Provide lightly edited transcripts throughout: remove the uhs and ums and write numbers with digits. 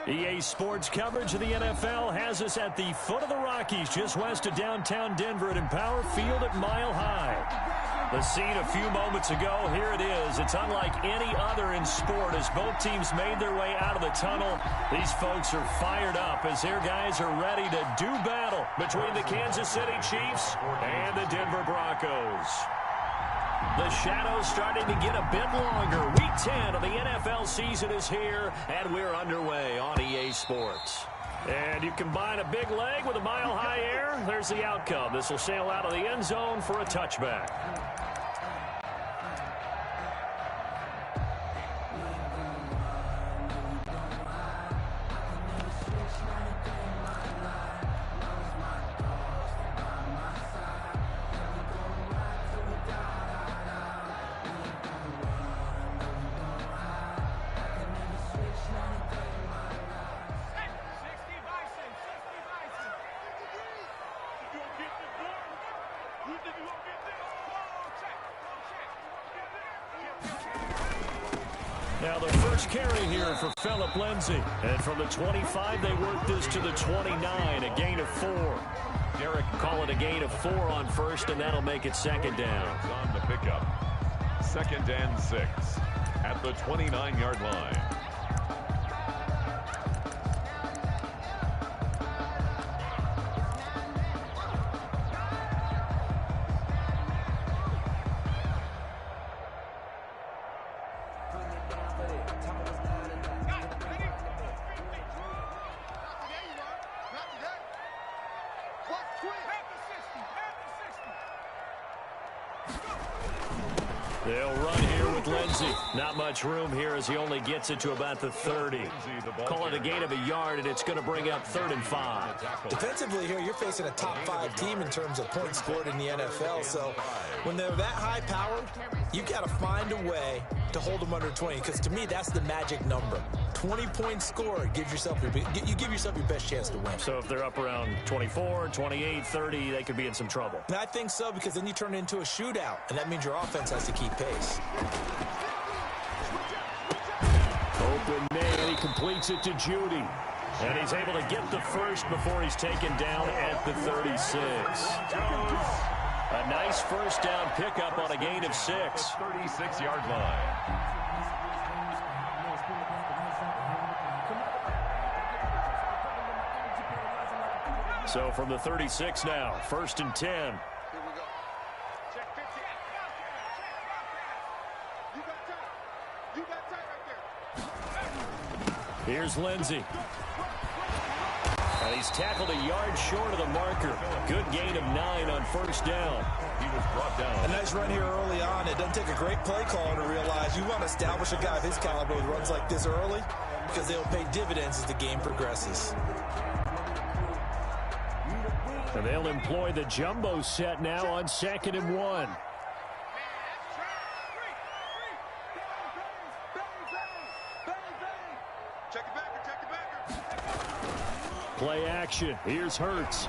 EA Sports coverage of the NFL has us at the foot of the Rockies, just west of downtown Denver at Empower Field at Mile High. The scene a few moments ago, here it is. It's unlike any other in sport as both teams made their way out of the tunnel. These folks are fired up as their guys are ready to do battle between the Kansas City Chiefs and the Denver Broncos. The shadows starting to get a bit longer. Week 10 of the NFL season is here, and we're underway on EA Sports. And you combine a big leg with a mile-high air, there's the outcome. This will sail out of the end zone for a touchback. Now the first carry here for Phillip Lindsay. And from the 25, they work this to the 29, a gain of 4. Derek call it a gain of 4 on first, and that'll make it second down. On the pickup, 2nd and 6 at the 29-yard line. They'll run here with Lindsay. Not much room here as he only gets it to about the 30. Call it a gain of a yard, and it's going to bring up 3rd and 5. Defensively here, you're facing a top 5 team in terms of points scored in the NFL. So when they're that high powered, you got to find a way to hold them under 20. Because to me, that's the magic number. 20 points scored gives yourself you give yourself your best chance to win. So if they're up around 24, 28, 30, they could be in some trouble. And I think so, because then you turn it into a shootout, and that means your offense has to keep pace. Open man, he completes it to Judy. And he's able to get the first before he's taken down at the 36. A nice first down pickup on a gain of 6. 36-yard line. So from the 36 now, 1st and 10. Here's Lindsay. And he's tackled a yard short of the marker. Good gain of 9 on 1st down. He was brought down. A nice run here early on. It doesn't take a great play caller to realize you want to establish a guy of his caliber with runs like this early, because they'll pay dividends as the game progresses. And they'll employ the jumbo set now on 2nd and 1. Play action. Here's Hurts.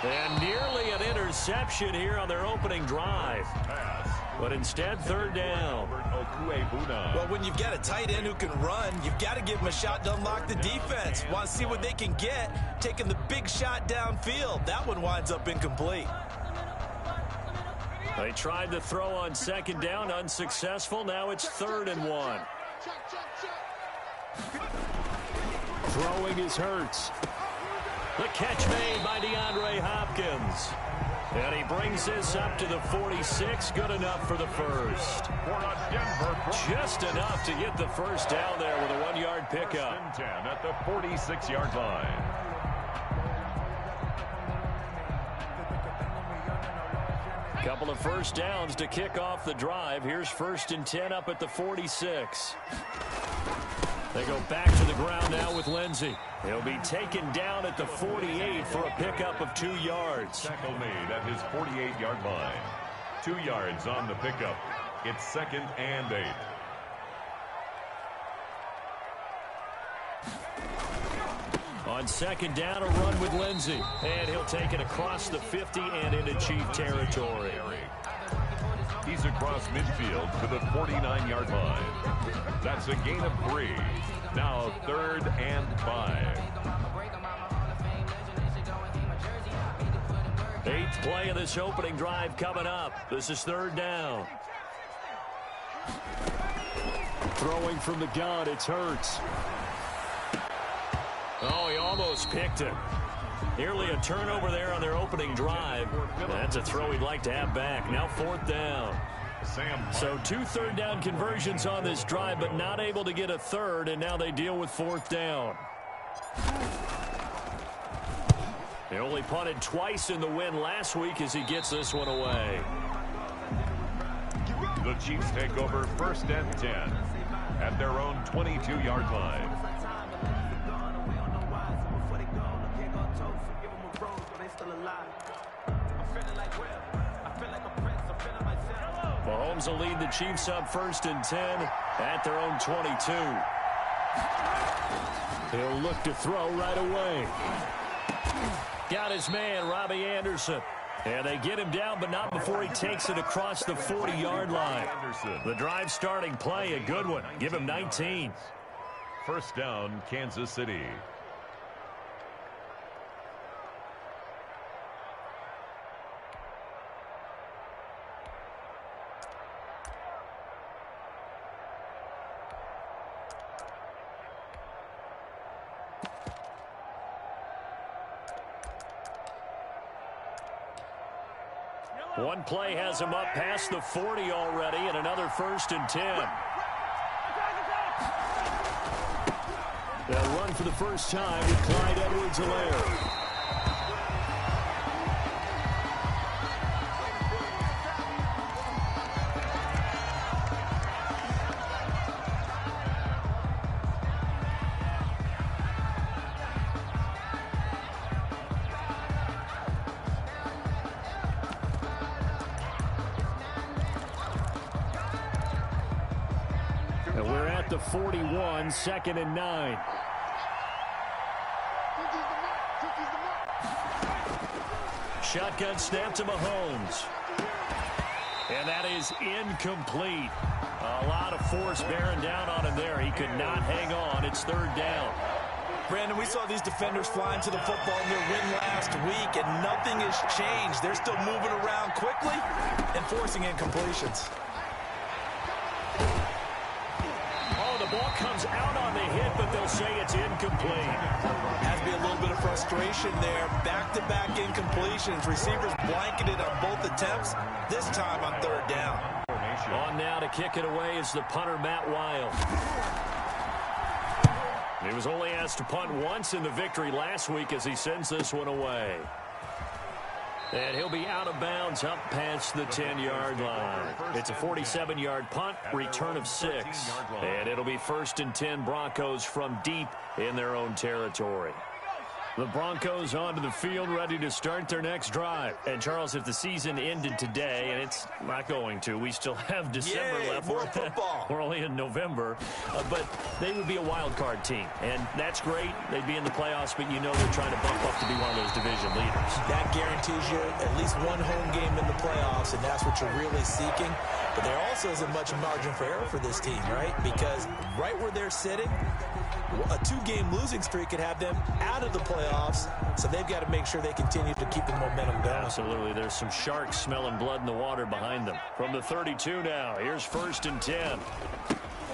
And nearly an interception here on their opening drive. But instead, 3rd down. Well, when you've got a tight end who can run, you've got to give him a shot to unlock the defense. Want to see what they can get, taking the big shot downfield. That one winds up incomplete. They tried to throw on 2nd down, unsuccessful. Now it's 3rd and 1. Throwing is Hurts. The catch made by DeAndre Hopkins. And he brings this up to the 46. Good enough for the first. Just enough to get the first down there with a 1-yard pickup. 10 at the 46-yard line. Couple of first downs to kick off the drive. Here's 1st and 10 up at the 46. They go back to the ground now with Lindsay. He'll be taken down at the 48 for a pickup of 2 yards. Tackle made at his 48-yard line. 2 yards on the pickup. It's 2nd and 8. On 2nd down, a run with Lindsay. And he'll take it across the 50 and into Chief territory. He's across midfield to the 49-yard line. That's a gain of 3. Now 3rd and 5. 8th play of this opening drive coming up. This is 3rd down. Throwing from the gun, it's Hurts. Oh, he almost picked it. Nearly a turnover there on their opening drive. That's a throw he'd like to have back. Now 4th down. So 2 3rd down conversions on this drive, but not able to get a 3rd, and now they deal with 4th down. They only punted twice in the win last week as he gets this one away. The Chiefs take over 1st and 10 at their own 22-yard line. Mahomes will lead the Chiefs up 1st and 10 at their own 22. He'll look to throw right away. Got his man, Robbie Anderson. And they get him down, but not before he takes it across the 40-yard line. The drive starting play, a good one. Give him 19. 1st down, Kansas City. One play has him up past the 40 already, and another 1st and 10. They'll run for the first time with Clyde Edwards-Helaire. And we're at the 41, 2nd and 9. Shotgun snap to Mahomes. And that is incomplete. A lot of force bearing down on him there. He could not hang on. It's 3rd down. Brandon, we saw these defenders flying to the football in their win last week, and nothing has changed. They're still moving around quickly and forcing incompletions. The ball comes out on the hit, but they'll say it's incomplete. Has to be a little bit of frustration there. Back-to-back incompletions. Receivers blanketed on both attempts, this time on 3rd down. On now to kick it away is the punter, Matt Wild. He was only asked to punt once in the victory last week as he sends this one away. And he'll be out of bounds up past the 10-yard line. It's a 47-yard punt, return of 6. And it'll be 1st and 10 Broncos from deep in their own territory. The Broncos onto the field, ready to start their next drive. And, Charles, if the season ended today, and it's not going to, we still have December left. More football. We're only in November. But they would be a wild card team. And that's great. They'd be in the playoffs, but you know they're trying to bump up to be one of those division leaders. That guarantees you at least one home game in the playoffs, and that's what you're really seeking. But there also isn't much margin for error for this team, right? Because right where they're sitting, a 2-game losing streak could have them out of the playoffs, so they've got to make sure they continue to keep the momentum going. Absolutely. There's some sharks smelling blood in the water behind them. From the 32 now, here's 1st and 10.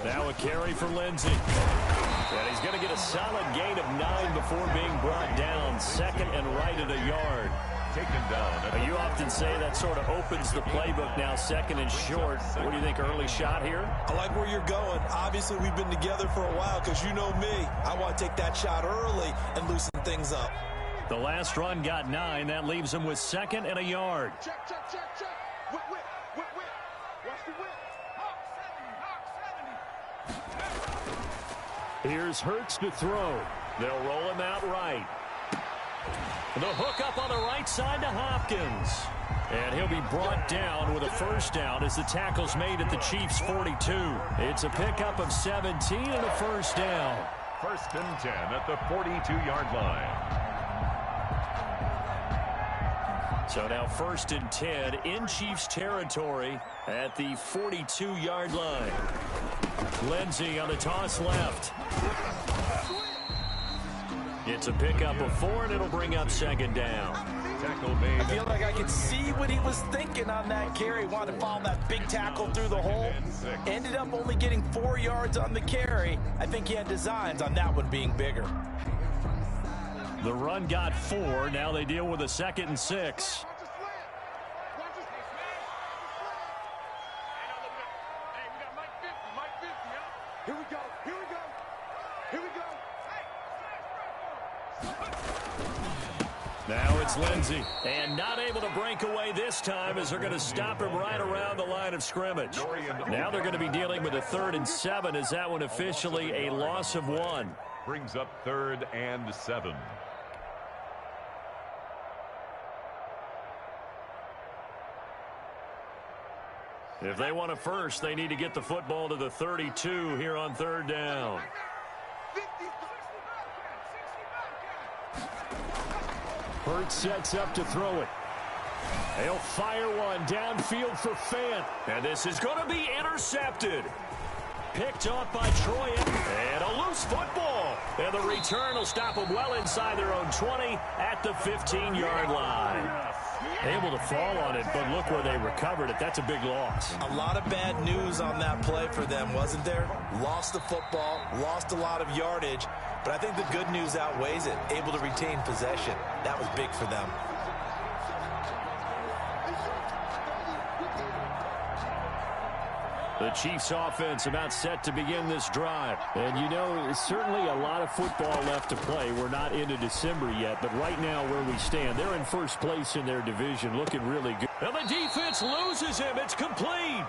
Now a carry for Lindsey. And he's going to get a solid gain of 9 before being brought down. 2nd and right at a yard. Taken down. You often say that sort of opens the playbook now, 2nd and short. What do you think, early shot here? I like where you're going. Obviously, we've been together for a while because you know me. I want to take that shot early and loosen things up. The last run got 9. That leaves him with 2nd and a yard. Check. Whip. Watch the whip. Hawk 70. Here's Hurts to throw. They'll roll him out right. The hook up on the right side to Hopkins. And he'll be brought down with a 1st down as the tackle's made at the Chiefs' 42. It's a pickup of 17 and a 1st down. 1st and 10 at the 42-yard line. So now 1st and 10 in Chiefs territory at the 42-yard line. Lindsey on the toss left. It's a pickup of 4, and it'll bring up 2nd down. Tackle made. I feel like I could see what he was thinking on that carry. Wanted to follow that big tackle through the hole. Ended up only getting 4 yards on the carry. I think he had designs on that one being bigger. The run got 4. Now they deal with a 2nd and 6. Here we go. Here we go. Here we go. Now it's Lindsey. And not able to break away this time as they're going to stop him right around the line of scrimmage. Now they're going to be dealing with a 3rd and 7 as that one officially a loss of 1. Brings up 3rd and 7. If they want a first, they need to get the football to the 32 here on 3rd down. Hurts sets up to throw it. They'll fire one downfield for Fant. And this is going to be intercepted. Picked off by Troy. And a loose football. And the return will stop them well inside their own 20 at the 15-yard line. Able to fall on it, but look where they recovered it. That's a big loss. A lot of bad news on that play for them, wasn't there? Lost the football, lost a lot of yardage, but I think the good news outweighs it. Able to retain possession. That was big for them. The Chiefs offense about set to begin this drive. And you know, certainly a lot of football left to play. We're not into December yet, but right now where we stand, they're in first place in their division, looking really good. And the defense loses him. It's complete.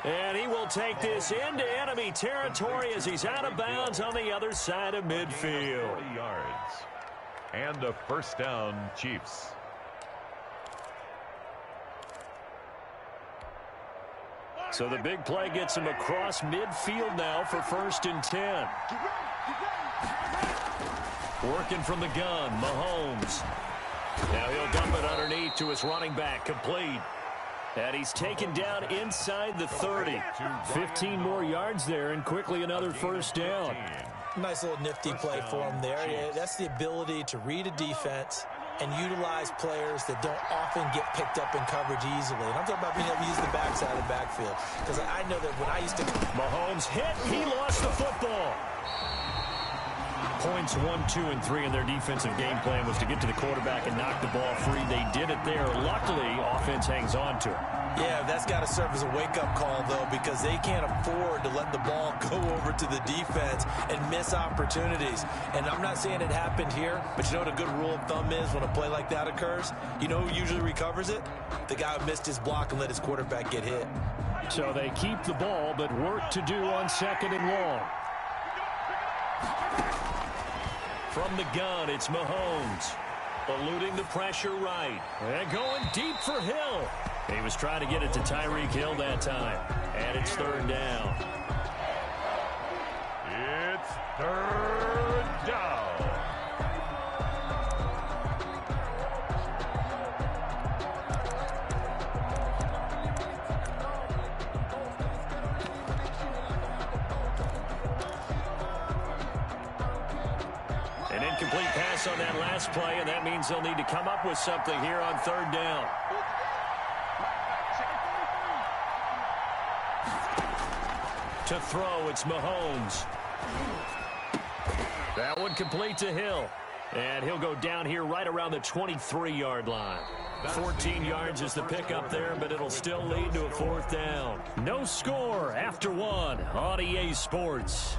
And he will take this into enemy territory as he's out of bounds on the other side of midfield. 40 yards. And a 1st down, Chiefs. So the big play gets him across midfield now for 1st and 10. Working from the gun, Mahomes. Now he'll dump it underneath to his running back, complete. And he's taken down inside the 30. 15 more yards there, and quickly another 1st down. Nice little nifty play for him there. Yeah, that's the ability to read a defense and utilize players that don't often get picked up in coverage easily. And I'm talking about being able to use the backside of the backfield. Because I know that when I used to... Mahomes hit. He lost the football. Points 1, 2, and 3 in their defensive game plan was to get to the quarterback and knock the ball free. They did it there. Luckily, offense hangs on to it. Yeah, that's got to serve as a wake-up call, though, because they can't afford to let the ball go over to the defense and miss opportunities. And I'm not saying it happened here, but you know what a good rule of thumb is when a play like that occurs? You know who usually recovers it? The guy who missed his block and let his quarterback get hit. So they keep the ball, but work to do on 2nd and long. From the gun, it's Mahomes. Eluding the pressure right. And going deep for Hill. He was trying to get it to Tyreek Hill that time. And it's 3rd down. It's 3rd down. An incomplete pass on that last play, and that means they'll need to come up with something here on 3rd down. To throw, it's Mahomes. That one complete to Hill. And he'll go down here right around the 23-yard line. 14 yards is the pickup there, but it'll still lead to a 4th down. No score after 1 on EA Sports.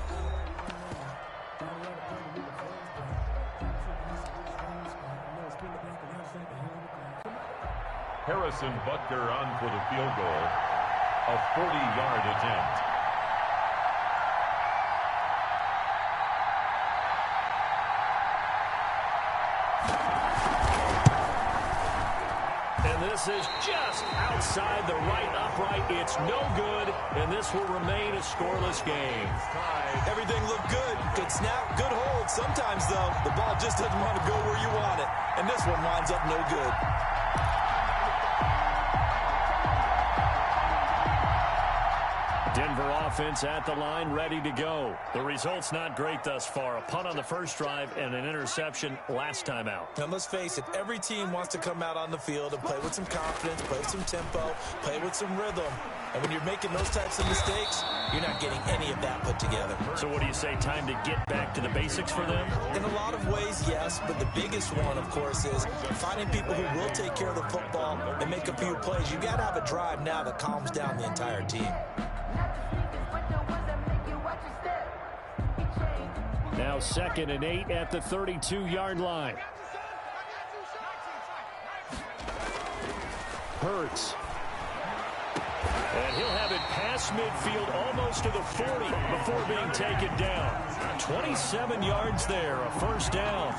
Harrison Butker on for the field goal. A 40-yard attempt. This is just outside the right upright. It's no good, and this will remain a scoreless game. Everything looked good. Good snap, good hold. Sometimes, though, the ball just doesn't want to go where you want it. And this one winds up no good. Denver offense at the line, ready to go. The result's not great thus far. A punt on the first drive and an interception last time out. Now, let's face it, every team wants to come out on the field and play with some confidence, play with some tempo, play with some rhythm. And when you're making those types of mistakes, you're not getting any of that put together. So what do you say, time to get back to the basics for them? In a lot of ways, yes, but the biggest one, of course, is finding people who will take care of the football and make a few plays. You got to have a drive now that calms down the entire team. Now 2nd and 8 at the 32-yard line. Hurts. And he'll have it past midfield almost to the 40 before being taken down. 27 yards there, a first down.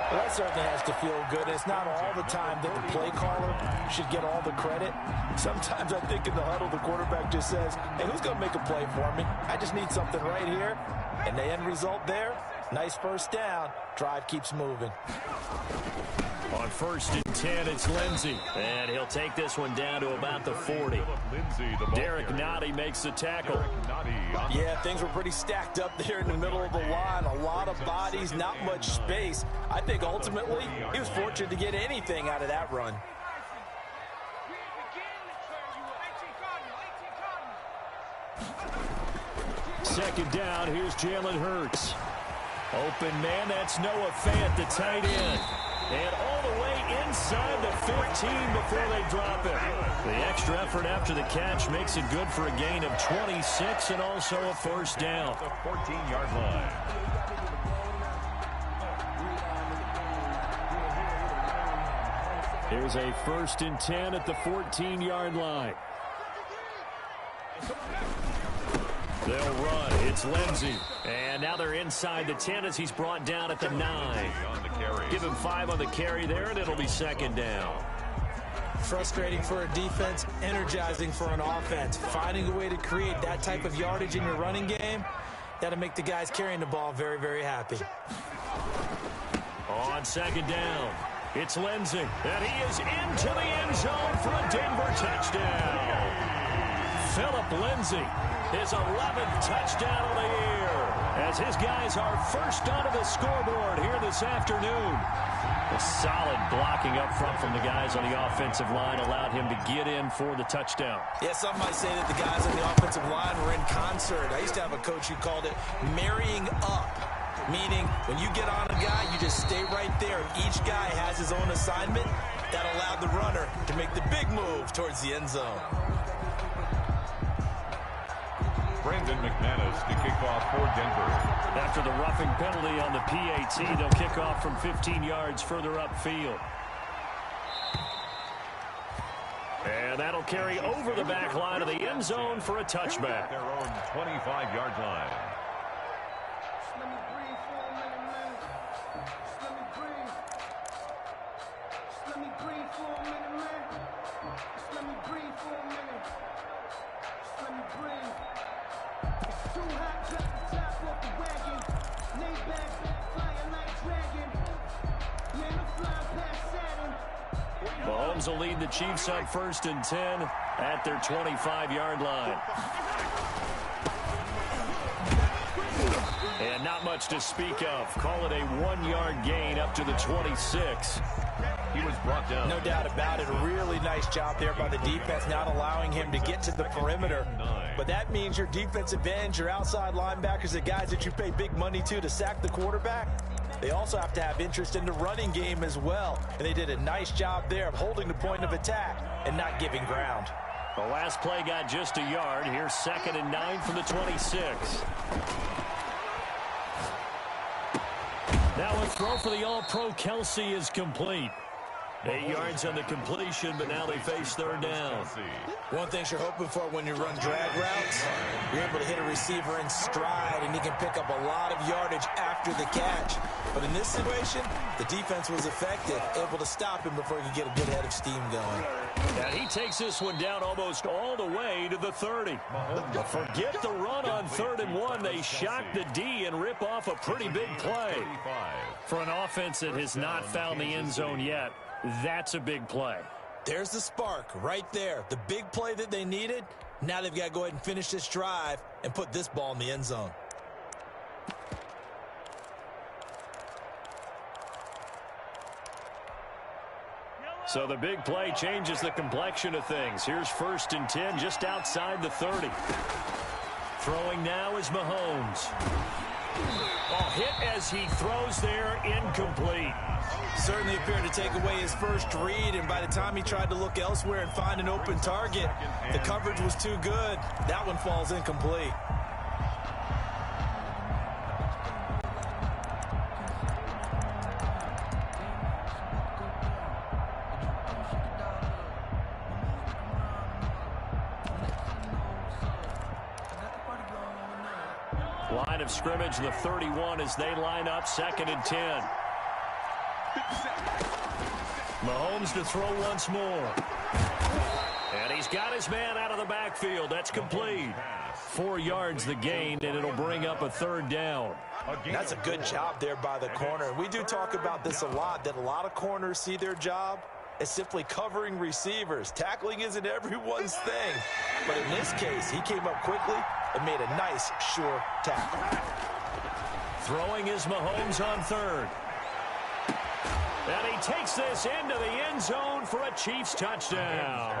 Well, that certainly has to feel good. It's not all the time that the play caller should get all the credit. Sometimes I think in the huddle, the quarterback just says, hey, who's going to make a play for me? I just need something right here. And the end result there, nice first down. Drive keeps moving. On 1st and 10, it's Lindsey. And he'll take this one down to about the 40. Derek Nottie makes the tackle. Yeah, things were pretty stacked up there in the middle of the line. A lot of bodies, not much space. I think ultimately he was fortunate to get anything out of that run. Second down, here's Jalen Hurts. Open man, that's Noah Fant, the tight end. And all the way inside the 15 before they drop it. The extra effort after the catch makes it good for a gain of 26 and also a first down. The 14-yard line. Here's a 1st and 10 at the 14-yard line. They'll run. It's Lindsey. And now they're inside the 10 as he's brought down at the 9. Give him 5 on the carry there, and it'll be 2nd down. Frustrating for a defense, energizing for an offense. Finding a way to create that type of yardage in your running game, that'll make the guys carrying the ball very, very happy. On 2nd down, it's Lindsey. And he is into the end zone for a Denver touchdown. Phillip Lindsey, his 11th touchdown of the year, as his guys are first onto the scoreboard here this afternoon. A solid blocking up front from the guys on the offensive line allowed him to get in for the touchdown. Yeah, some might say that the guys on the offensive line were in concert. I used to have a coach who called it marrying up, meaning when you get on a guy, you just stay right there. Each guy has his own assignment that allowed the runner to make the big move towards the end zone. Brandon McManus to kick off for Denver. After the roughing penalty on the PAT, they'll kick off from 15 yards further upfield. And that'll carry over the back line of the end zone for a touchback. Their own 25-yard line. Mahomes will lead the Chiefs on 1st and 10 at their 25-yard line. And not much to speak of. Call it a 1-yard gain up to the 26. He was brought down. No doubt about it. A really nice job there by the defense, not allowing him to get to the perimeter. But that means your defensive ends, your outside linebackers, the guys that you pay big money to sack the quarterback, they also have to have interest in the running game as well. And they did a nice job there of holding the point of attack and not giving ground. The last play got just a yard. Here's 2nd and 9 from the 26. Now a throw for the All-Pro Kelsey is complete. 8 yards on the completion, but now they face 3rd down. One thing you're hoping for when you run drag routes, you're able to hit a receiver in stride, and he can pick up a lot of yardage after the catch. But in this situation, the defense was effective, able to stop him before he could get a good head of steam going. And he takes this one down almost all the way to the 30. But forget the run on 3rd and 1. They shock the D and rip off a pretty big play. For an offense that has not found the end zone yet, that's a big play. There's the spark right there. The big play that they needed, Now they've got to go ahead and finish this drive and put this ball in the end zone. So the big play changes the complexion of things. Here's 1st and 10 just outside the 30. Throwing now is Mahomes. Oh, hit as he throws there, incomplete. Certainly appeared to take away his first read, and by the time he tried to look elsewhere and find an open target, the coverage was too good. That one falls incomplete. Line of scrimmage, the 31 as they line up 2nd and 10. Mahomes to throw once more. And he's got his man out of the backfield. That's complete. 4 yards the gain, and it'll bring up a 3rd down. That's a good job there by the corner. We do talk about this a lot, that a lot of corners see their job as simply covering receivers. Tackling isn't everyone's thing. But in this case, he came up quickly and made a nice, sure tackle. Throwing is Mahomes on 3rd. And he takes this into the end zone for a Chiefs touchdown.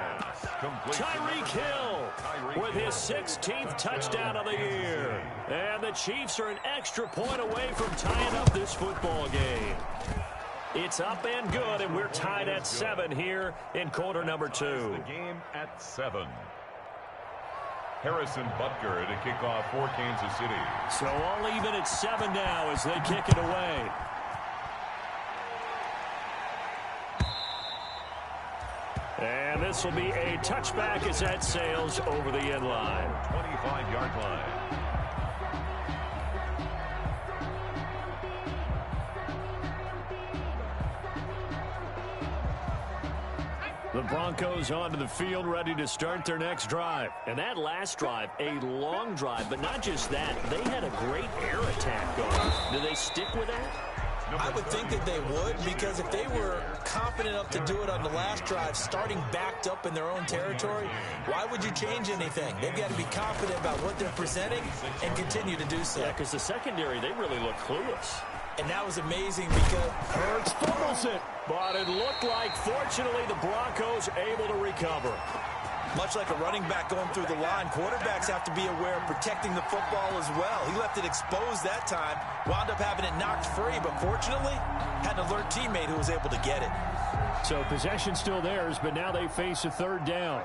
Tyreek Hill with his 16th touchdown of the year. And the Chiefs are an extra point away from tying up this football game. It's up and good, and we're tied at 7 here in quarter number 2. The game at 7. Harrison Butker to kick off for Kansas City. So all even at 7 now as they kick it away. And this will be a touchback as that sails over the end line. 25-yard line. The Broncos onto the field, ready to start their next drive. And that last drive, a long drive, but not just that. They had a great air attack going. Do they stick with that? I would think that they would, because if they were confident enough to do it on the last drive, starting backed up in their own territory, why would you change anything? They've got to be confident about what they're presenting and continue to do so. Yeah, because the secondary, they really look clueless. And that was amazing because Hurts fumbles it. But it looked like, fortunately, the Broncos able to recover. much like a running back going through the line, quarterbacks have to be aware of protecting the football as well. He left it exposed that time, wound up having it knocked free, but fortunately had an alert teammate who was able to get it. So possession still theirs, but now they face a third down.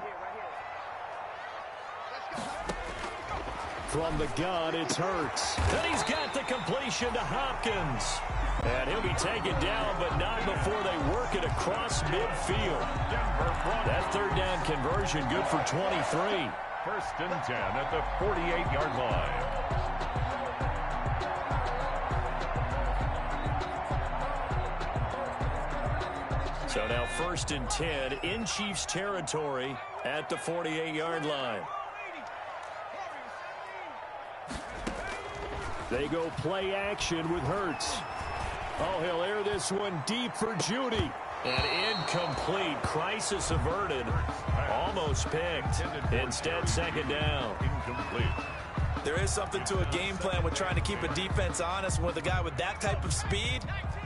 From the gun, it's Hurts. And he's got the completion to Hopkins. And he'll be taken down, but not before they work it across midfield. That third down conversion good for 23. First and 10 at the 48-yard line. So now first and 10 in Chiefs territory at the 48-yard line. They go play action with Hurts. Oh, he'll air this one deep for Judy. And incomplete. Crisis averted. Almost picked. Instead, second down. Incomplete. There is something to a game plan with trying to keep a defense honest. With a guy with that type of speed,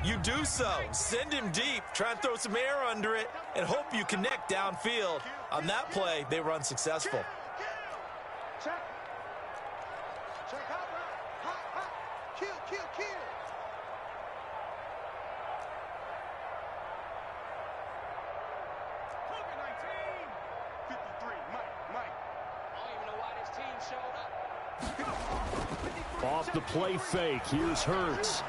you do so. Send him deep. Try and throw some air under it and hope you connect downfield. On that play, they were unsuccessful. Check. Check out. Hot, hot. Kill, kill, kill. Off the play fake, here's Hurts.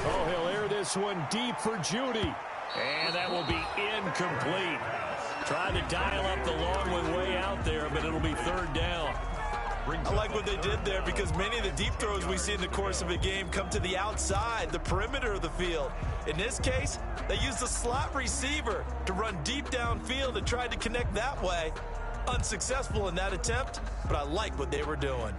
Oh, he'll air this one deep for Judy. And that will be incomplete. Trying to dial up the long one way out there, but it'll be third down. I like what they did there because many of the deep throws we see in the course of a game come to the outside, the perimeter of the field. In this case, they used a slot receiver to run deep downfield and tried to connect that way. Unsuccessful in that attempt, but I like what they were doing.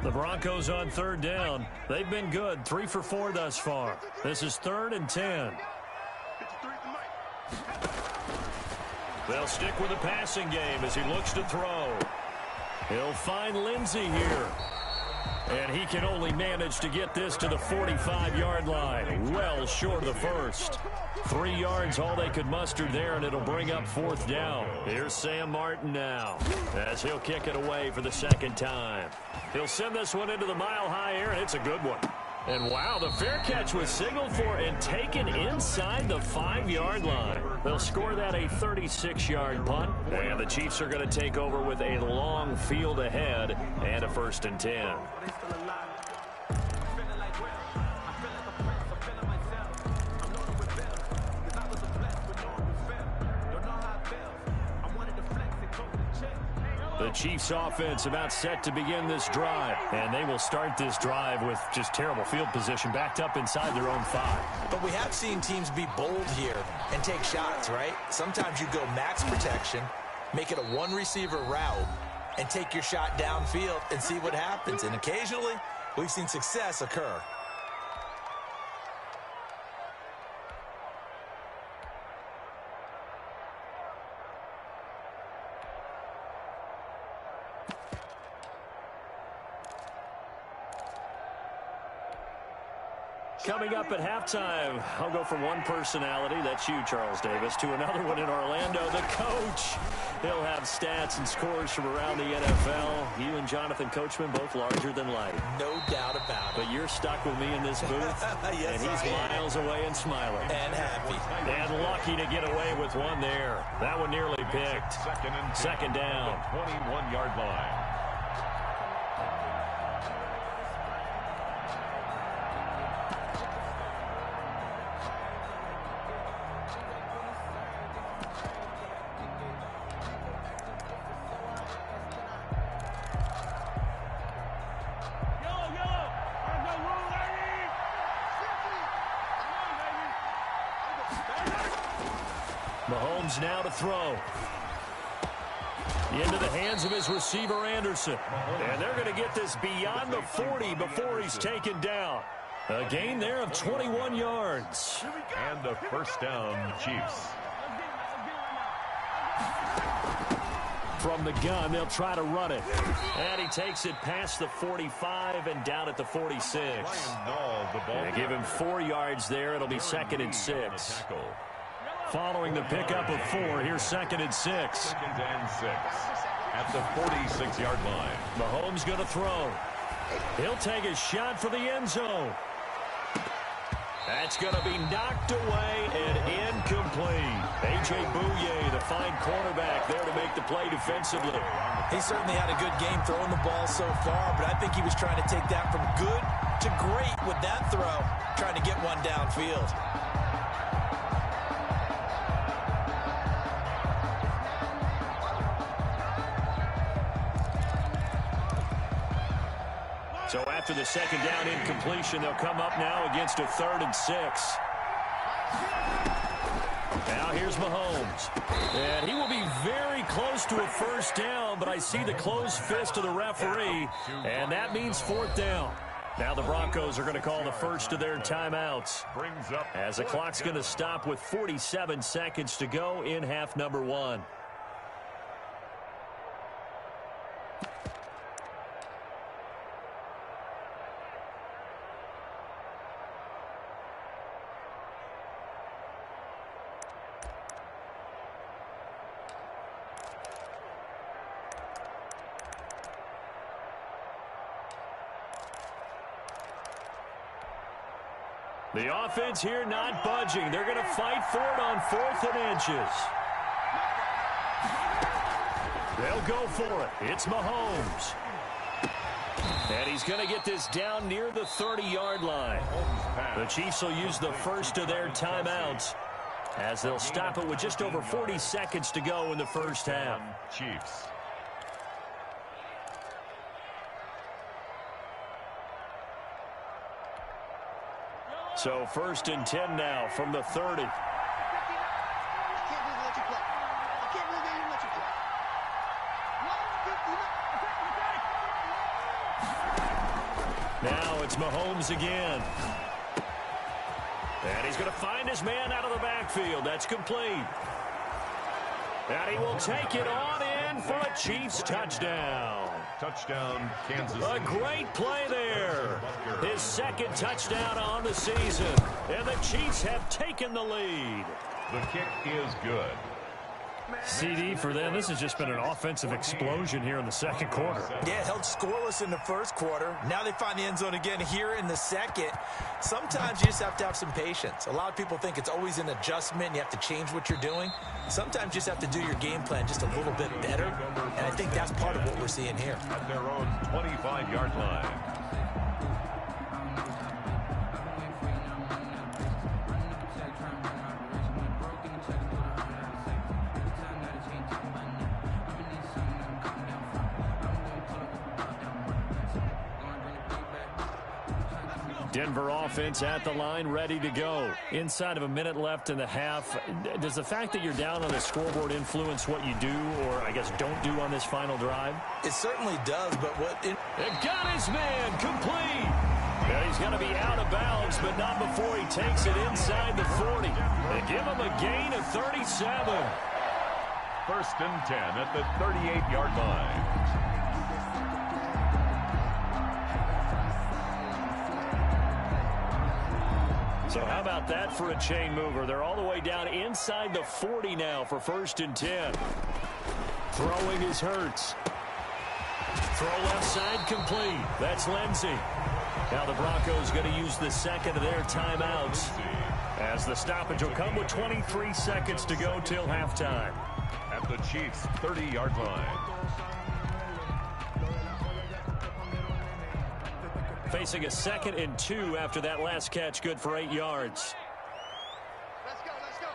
The Broncos on third down. They've been good, 3 for 4 thus far. This is 3rd and 10. They'll stick with the passing game as he looks to throw. He'll find Lindsey here. And he can only manage to get this to the 45-yard line. Well short of the first. 3 yards, all they could muster there, and it'll bring up 4th down. Here's Sam Martin now, as he'll kick it away for the 2nd time. He'll send this one into the mile-high air, and it's a good one. And wow, the fair catch was signaled for and taken inside the 5-yard line. They'll score that a 36-yard punt, and the Chiefs are going to take over with a long field ahead and a 1st and 10. The Chiefs offense about set to begin this drive, and they will start this drive with just terrible field position backed up inside their own 5. But we have seen teams be bold here and take shots, right? Sometimes you go max protection, make it a 1-receiver route, and take your shot downfield and see what happens. And occasionally, we've seen success occur. Coming up at halftime, I'll go from one personality, that's you, Charles Davis, to another one in Orlando, the coach. He'll have stats and scores from around the NFL. You and Jonathan Coachman both larger than life. No doubt about it. But you're stuck with me in this booth, yes, and he's miles away and smiling. And happy. And lucky to get away with one there. That one nearly picked. Second down. 21-yard line. Mahomes now to throw. Into the hands of his receiver, Anderson. And they're going to get this beyond the 40 before he's taken down. A gain there of 21 yards. And a 1st down, Chiefs. From the gun, they'll try to run it. And he takes it past the 45 and down at the 46. And give him 4 yards there. It'll be 2nd and 6. Following the pickup of 4, here's 2nd and 6. 2nd and 6 at the 46-yard line. Mahomes going to throw. He'll take a shot for the end zone. That's going to be knocked away and incomplete. A.J. Bouye, the fine cornerback, there to make the play defensively. He certainly had a good game throwing the ball so far, but I think he was trying to take that from good to great with that throw, trying to get one downfield. So after the 2nd down incompletion, they'll come up now against a 3rd and 6. Now here's Mahomes. And he will be very close to a 1st down, but I see the closed fist of the referee, and that means 4th down. Now the Broncos are going to call the first of their timeouts, as the clock's going to stop with 47 seconds to go in half number 1. The offense here not budging. They're going to fight for it on 4th and inches. They'll go for it. It's Mahomes. And he's going to get this down near the 30-yard line. The Chiefs will use the first of their timeouts, as they'll stop it with just over 40 seconds to go in the first half. Chiefs. So 1st and 10 now from the 30. Now it's Mahomes again. And he's going to find his man out of the backfield. That's complete. And he will take it on in for a Chiefs touchdown. Touchdown, Kansas A City. great play there. His second touchdown on the season. And the Chiefs have taken the lead. The kick is good. CD for them. This has just been an offensive explosion here in the second quarter. Yeah, held scoreless in the first quarter. Now they find the end zone again here in the second. Sometimes you just have to have some patience. A lot of people think it's always an adjustment. You have to change what you're doing. Sometimes you just have to do your game plan just a little bit better. And I think that's part of what we're seeing here. At their own 25-yard line. Denver offense at the line, ready to go. Inside of a minute left in the half. Does the fact that you're down on the scoreboard influence what you do, or I guess don't do on this final drive? It certainly does, but It got his man complete. Yeah, he's going to be out of bounds, but not before he takes it inside the 40. They give him a gain of 37. First and 10 at the 38-yard line. So how about that for a chain mover? They're all the way down inside the 40 now for first and 10. Throwing is Hurts. Throw left side complete. That's Lindsey. Now the Broncos going to use the second of their timeouts as the stoppage will come with 23 seconds to go till halftime. At the Chiefs' 30-yard line. Facing a 2nd and 2 after that last catch, good for 8 yards. Let's go, let's go.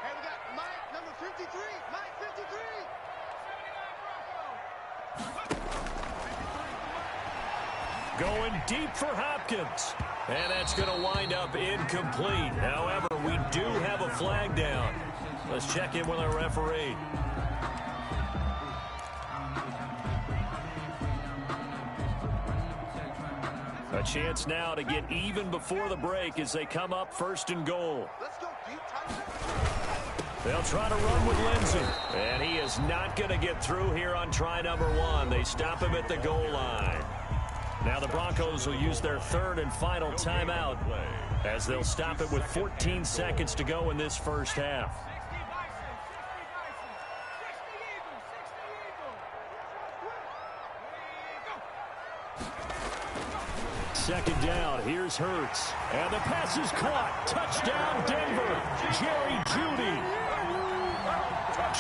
Hey, we got Mike, number 53. Mike, 53. Going deep for Hopkins. And that's going to wind up incomplete. However, we do have a flag down. Let's check in with our referee. A chance now to get even before the break as they come up first and goal. Let's go deep, tight. They'll try to run with Lindsey. And he is not going to get through here on try number 1. They stop him at the goal line. Now the Broncos will use their third and final timeout as they'll stop it with 14 seconds to go in this first half. Second down, here's Hurts. And the pass is caught. Touchdown, Denver.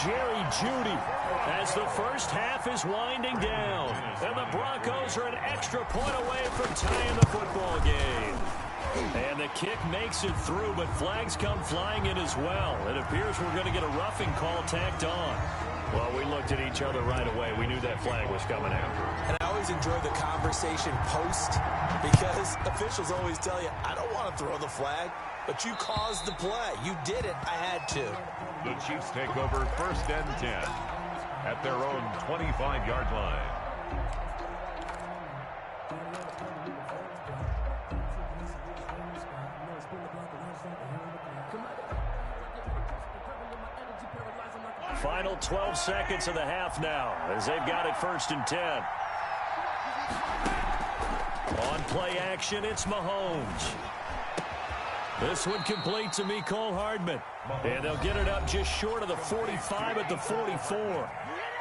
Jerry Jeudy as the first half is winding down. And the Broncos are an extra point away from tying the football game. And the kick makes it through, but flags come flying in as well. It appears we're going to get a roughing call tacked on. Well, we looked at each other right away. We knew that flag was coming after. And I always enjoy the conversation post because officials always tell you, I don't want to throw the flag, but you caused the play. You did it. I had to. The Chiefs take over first and 10 at their own 25-yard line. Final 12 seconds of the half now as they've got it first and 10. On play action, it's Mahomes. This one complete to Mecole Hardman. And they'll get it up just short of the 45 at the 44.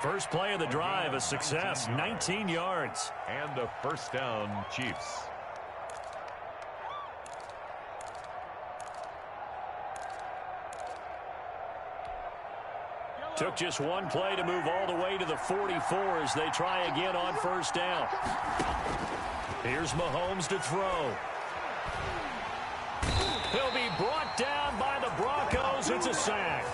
First play of the drive, a success, 19 yards. And a first down, Chiefs. Took just one play to move all the way to the 44 as they try again on first down. Here's Mahomes to throw. He'll be brought down by the Broncos. It's a sack.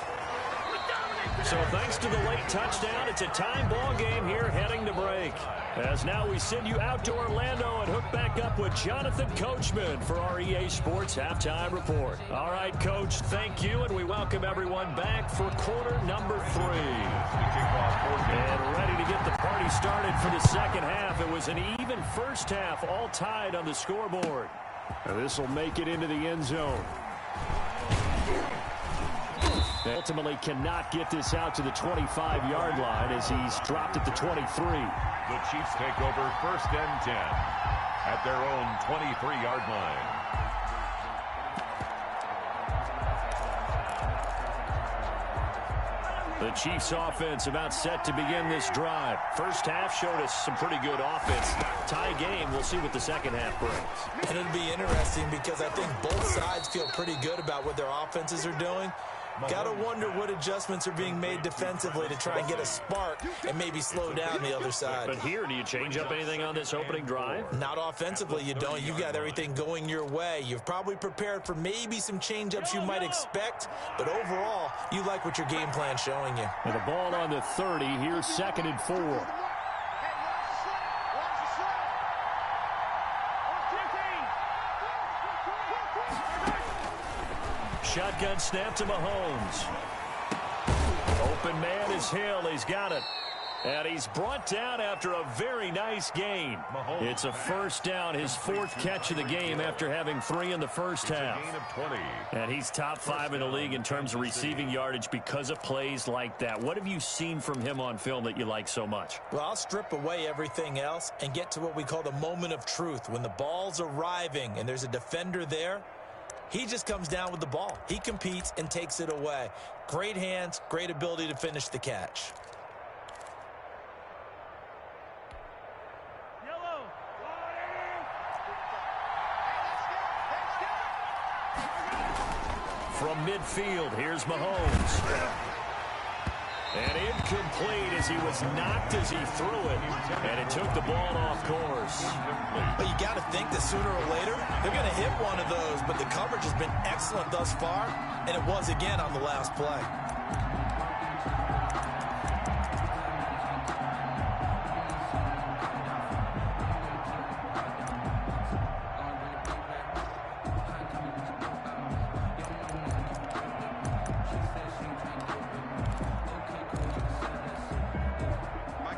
So thanks to the late touchdown, it's a time ball game here heading to break. As now we send you out to Orlando and hook back up with Jonathan Coachman for our EA Sports Halftime Report. All right, Coach, thank you, and we welcome everyone back for quarter number 3. And ready to get the party started for the second half. It was an even first half, all tied on the scoreboard. This will make it into the end zone. They ultimately cannot get this out to the 25-yard line as he's dropped at the 23. The Chiefs take over 1st and 10 at their own 23-yard line. The Chiefs offense about set to begin this drive. First half showed us some pretty good offense. Tie game. We'll see what the second half brings. And it'll be interesting because I think both sides feel pretty good about what their offenses are doing. Got to wonder what adjustments are being made defensively to try and get a spark and maybe slow down the other side. But here, do you change up anything on this opening drive? Not offensively, you don't. You've got everything going your way. You've probably prepared for maybe some change-ups you might expect, but overall, you like what your game plan's showing you. And the ball on the 30, here's 2nd and 4. Shotgun snap to Mahomes. Open man is Hill. He's got it. And he's brought down after a very nice gain. It's a first down, his 4th catch of the game after having 3 in the first half. And he's top 5 in the league in terms of receiving yardage because of plays like that. What have you seen from him on film that you like so much? Well, I'll strip away everything else and get to what we call the moment of truth. When the ball's arriving and there's a defender there, he just comes down with the ball. He competes and takes it away. Great hands, great ability to finish the catch. From midfield, here's Mahomes. And incomplete as he was knocked as he threw it. And it took the ball off course. But you got to think that sooner or later, they're going to hit one of those. But the coverage has been excellent thus far. And it was again on the last play.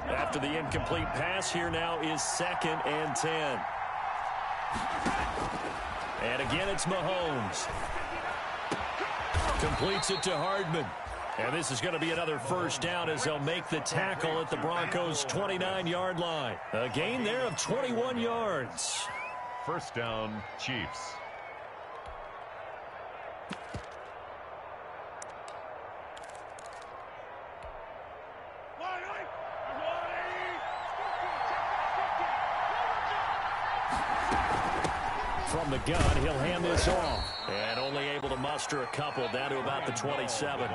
After the incomplete pass, here now is 2nd and 10. And again, it's Mahomes. Completes it to Hardman. And this is going to be another first down as they'll make the tackle at the Broncos' 29-yard line. A gain there of 21 yards. First down, Chiefs. From the gun, he'll hand this off. And only able to muster a couple down to about the 27.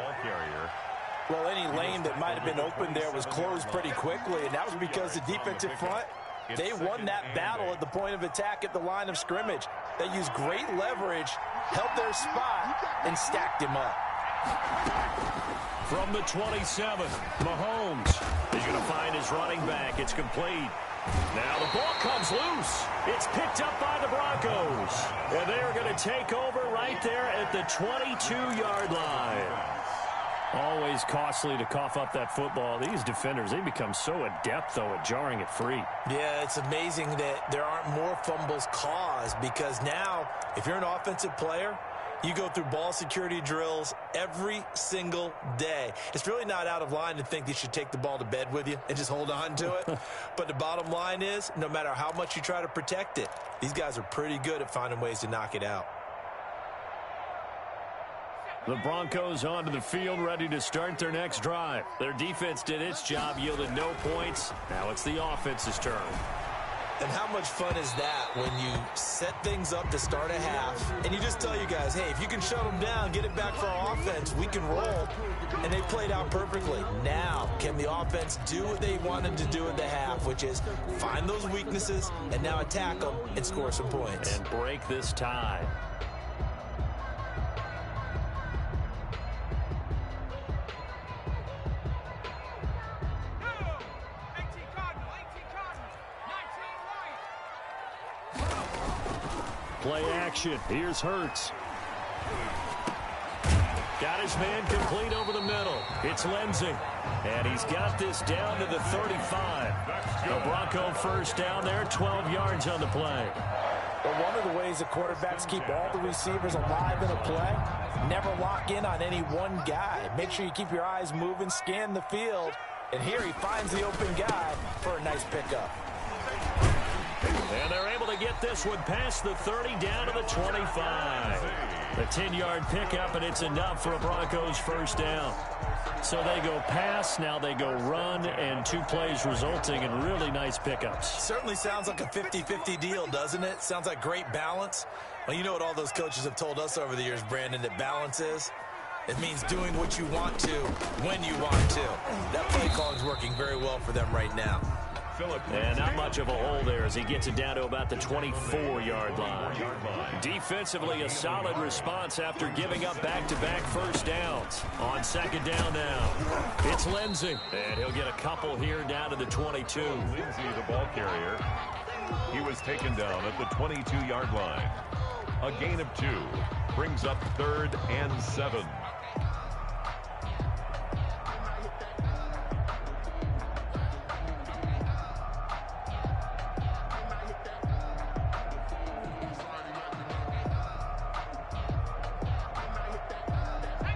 Well, any lane that might have been open there was closed pretty quickly, and that was because the defensive front, they won that battle at the point of attack at the line of scrimmage. They used great leverage, held their spot, and stacked him up. From the 27, Mahomes. He's going to find his running back. It's complete. Now the ball comes loose. It's picked up by the Broncos. And they're going to take over right there at the 22-yard line. Always costly to cough up that football. These defenders, they become so adept, though, at jarring it free. Yeah, it's amazing that there aren't more fumbles caused because now, if you're an offensive player, you go through ball security drills every single day. It's really not out of line to think that you should take the ball to bed with you and just hold on to it. But the bottom line is, no matter how much you try to protect it, these guys are pretty good at finding ways to knock it out. The Broncos onto the field, ready to start their next drive. Their defense did its job, yielded no points. Now it's the offense's turn. And how much fun is that when you set things up to start a half and you just tell you guys, hey, if you can shut them down, get it back for our offense, we can roll. And they played out perfectly. Now, can the offense do what they wanted to do at the half, which is find those weaknesses and now attack them and score some points. And break this tie. Play action. Here's Hurts. Got his man complete over the middle. It's Lindsey. And he's got this down to the 35. The Bronco first down there, 12 yards on the play. But one of the ways that quarterbacks keep all the receivers alive in a play, never lock in on any one guy. Make sure you keep your eyes moving, scan the field, and here he finds the open guy for a nice pickup. And they're able to get this one past the 30 down to the 25. A 10-yard pickup, and it's enough for a Broncos first down. So they go pass, now they go run, and 2 plays resulting in really nice pickups. Certainly sounds like a 50-50 deal, doesn't it? Sounds like great balance. Well, you know what all those coaches have told us over the years, Brandon, that balance is? It means doing what you want to when you want to. That play call is working very well for them right now. And not much of a hole there as he gets it down to about the 24-yard line. Defensively, a solid response after giving up back-to-back first downs. On second down now, it's Lindsey. And he'll get a couple here down to the 22. Lindsey, the ball carrier. He was taken down at the 22-yard line. A gain of 2 brings up 3rd and 7.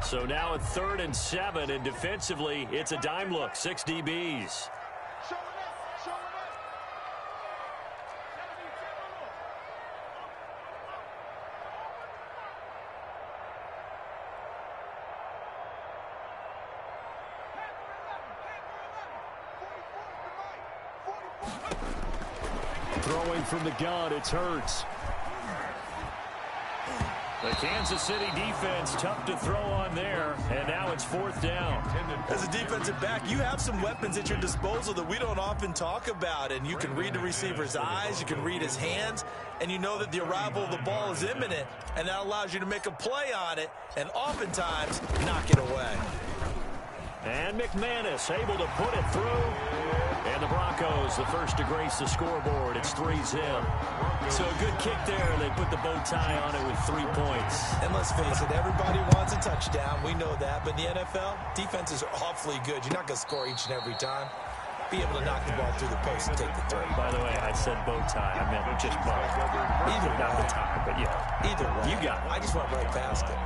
So now at 3rd and 7, and defensively, it's a dime look, 6 DBs. Throwing from the gun, it's Hurts. The Kansas City defense tough to throw on there, and now it's 4th down. As a defensive back, you have some weapons at your disposal that we don't often talk about, and you can read the receiver's eyes, you can read his hands, and you know that the arrival of the ball is imminent, and that allows you to make a play on it, and oftentimes knock it away. And McManus able to put it through. And the Broncos, the first to grace the scoreboard. It's 3-zip. So a good kick there. They put the bow tie on it with 3 points. And let's face it, everybody wants a touchdown. We know that. But in the NFL, defenses are awfully good. You're not going to score each and every time. Be able to knock the ball through the post and take the throw. By the way, I said bow tie. I meant just bow. Either way. Not the tie, but yeah. Either way. You got it. I just went right past it.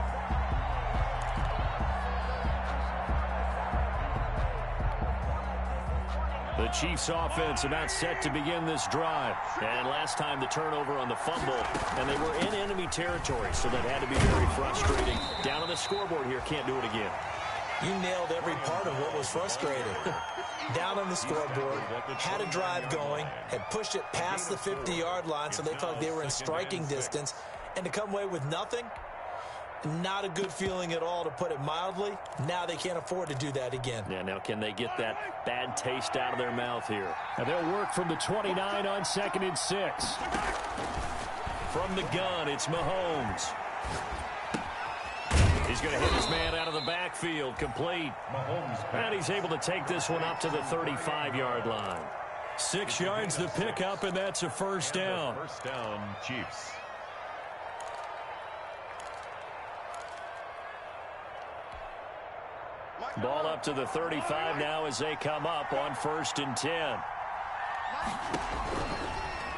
The Chiefs offense about set to begin this drive. And last time the turnover on the fumble, and they were in enemy territory, so that had to be very frustrating. Down on the scoreboard here, can't do it again. You nailed every part of what was frustrating. Down on the scoreboard, had a drive going, had pushed it past the 50-yard line, so they felt they were in striking distance, and to come away with nothing, not a good feeling at all, to put it mildly. Now they can't afford to do that again. Yeah, now can they get that bad taste out of their mouth here? And they'll work from the 29 on 2nd and 6. From the gun, it's Mahomes. He's going to hit his man out of the backfield, complete. And he's able to take this one up to the 35-yard line. 6 yards the pickup, and that's a first down. First down, Chiefs. Ball up to the 35 now as they come up on 1st and 10.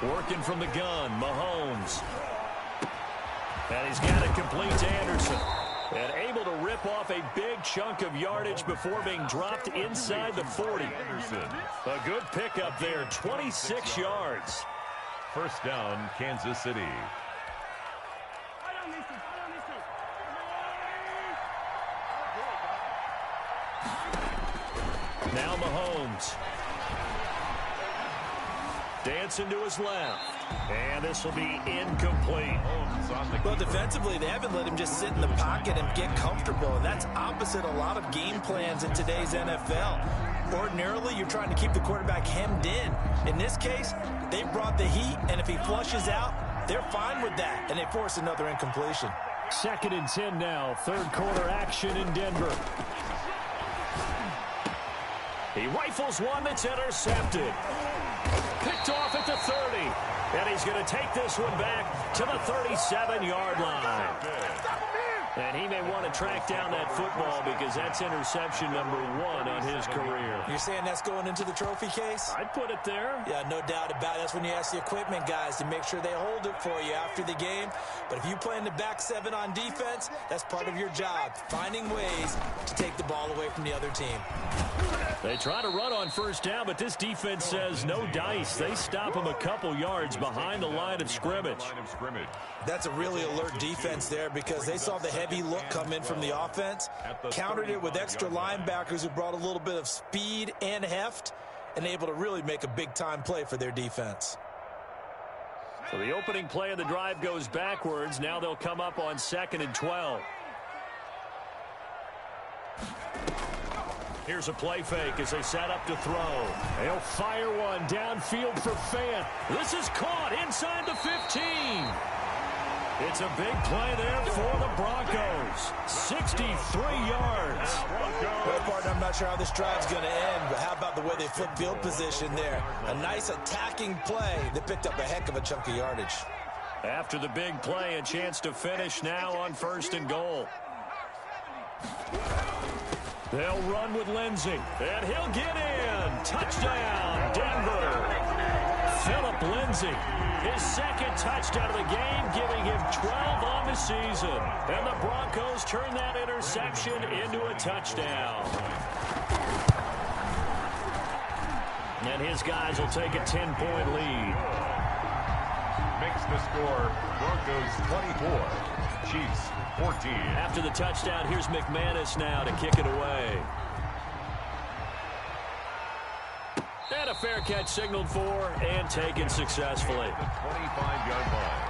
Working from the gun, Mahomes. And he's got it complete to Anderson. And able to rip off a big chunk of yardage before being dropped inside the 40. A good pickup there, 26 yards. First down, Kansas City. Now Mahomes. Dancing to his left. And this will be incomplete. Well, defensively, they haven't let him just sit in the pocket and get comfortable, and that's opposite a lot of game plans in today's NFL. Ordinarily, you're trying to keep the quarterback hemmed in. In this case, they brought the heat, and if he flushes out, they're fine with that, and they force another incompletion. 2nd and 10 now. 3rd quarter action in Denver. He rifles one that's intercepted. Picked off at the 30. And he's going to take this one back to the 37-yard line. And he may want to track down that football because that's interception number 1 on his career. You're saying that's going into the trophy case? I'd put it there. Yeah, no doubt about it. That's when you ask the equipment guys to make sure they hold it for you after the game. But if you play in the back 7 on defense, that's part of your job, finding ways to take the ball away from the other team. They try to run on first down, but this defense says no dice. They stop them a couple yards behind the line of scrimmage. That's a really alert defense there because they saw the heavy look come in from the offense, countered it with extra linebackers who brought a little bit of speed and heft, and able to really make a big-time play for their defense. So the opening play of the drive goes backwards. Now they'll come up on 2nd and 12. Here's a play fake as they set up to throw. They'll fire one downfield for Fant. This is caught inside the 15. It's a big play there for the Broncos. 63 yards. Well, partner, I'm not sure how this drive's going to end, but how about the way they flip field position there? A nice attacking play that picked up a heck of a chunk of yardage. After the big play, a chance to finish now on 1st and goal. They'll run with Lindsey, and he'll get in. Touchdown, Denver. Phillip Lindsay, his 2nd touchdown of the game, giving him 12 on the season. And the Broncos turn that interception into a touchdown. And his guys will take a 10-point lead. Makes the score Broncos 24, Chiefs 14. After the touchdown, here's McManus now to kick it away. And a fair catch signaled for and taken successfully. The 25-yard line.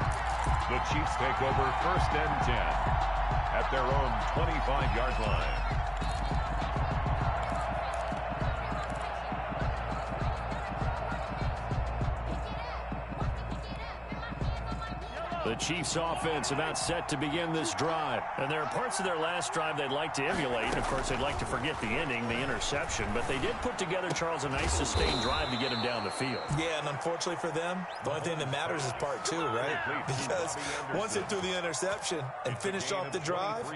The Chiefs take over 1st and 10 at their own 25-yard line. The Chiefs offense about set to begin this drive. And there are parts of their last drive they'd like to emulate. And, of course, they'd like to forget the ending, the interception. But they did put together, Charles, a nice sustained drive to get him down the field. Yeah, and unfortunately for them, the only thing that matters is part 2, right? Because once they threw the interception and finished off the drive,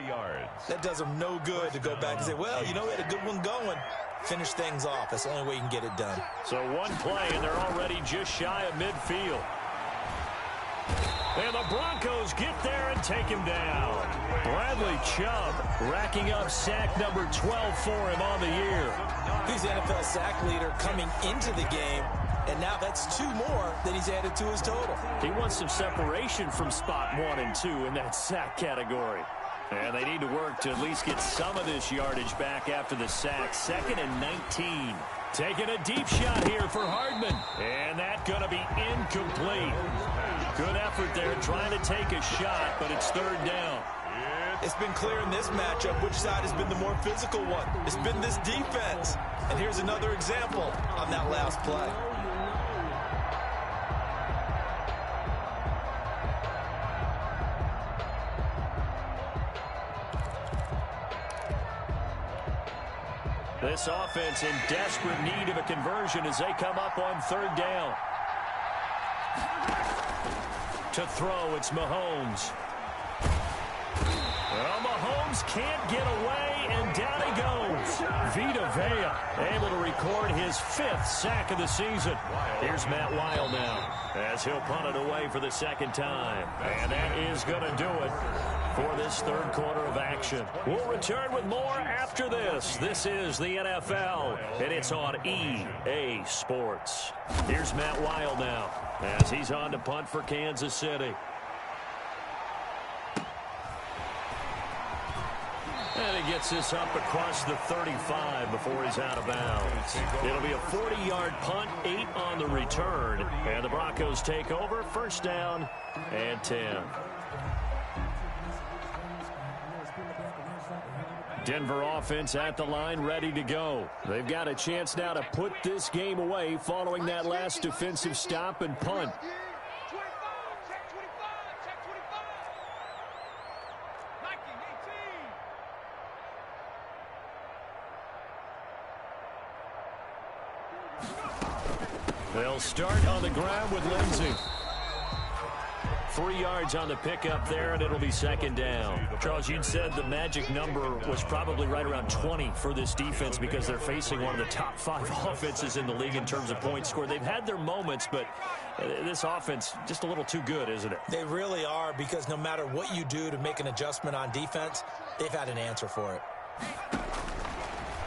that does them no good to go back and say, well, you know, we had a good one going. Finish things off. That's the only way you can get it done. So one play, and they're already just shy of midfield. And the Broncos get there and take him down. Bradley Chubb racking up sack number 12 for him on the year. He's the NFL sack leader coming into the game, and now that's 2 more that he's added to his total. He wants some separation from spot 1 and 2 in that sack category. And they need to work to at least get some of this yardage back after the sack. 2nd and 19. Taking a deep shot here for Hardman. And that's going to be incomplete. Good effort there trying to take a shot, but it's 3rd down. It's been clear in this matchup which side has been the more physical one. It's been this defense. And here's another example on that last play. This offense in desperate need of a conversion as they come up on 3rd down. To throw, it's Mahomes. Well, Mahomes can't get away, and down he goes. Vita Vea able to record his 5th sack of the season. Here's Matt Weil now as he'll punt it away for the 2nd time. And that is going to do it for this 3rd quarter of action. We'll return with more after this. This is the NFL, and it's on EA Sports. Here's Matt Weil now as he's on to punt for Kansas City. And he gets this up across the 35 before he's out of bounds. It'll be a 40-yard punt, 8 on the return. And the Broncos take over, 1st down and 10. Denver offense at the line, ready to go. They've got a chance now to put this game away following that last defensive stop and punt. They'll start on the ground with Lindsey. 3 yards on the pickup there, and it'll be second down. Charles, you said the magic number was probably right around 20 for this defense because they're facing one of the top 5 offenses in the league in terms of points scored. They've had their moments, but this offense just a little too good, isn't it? They really are, because no matter what you do to make an adjustment on defense, they've had an answer for it.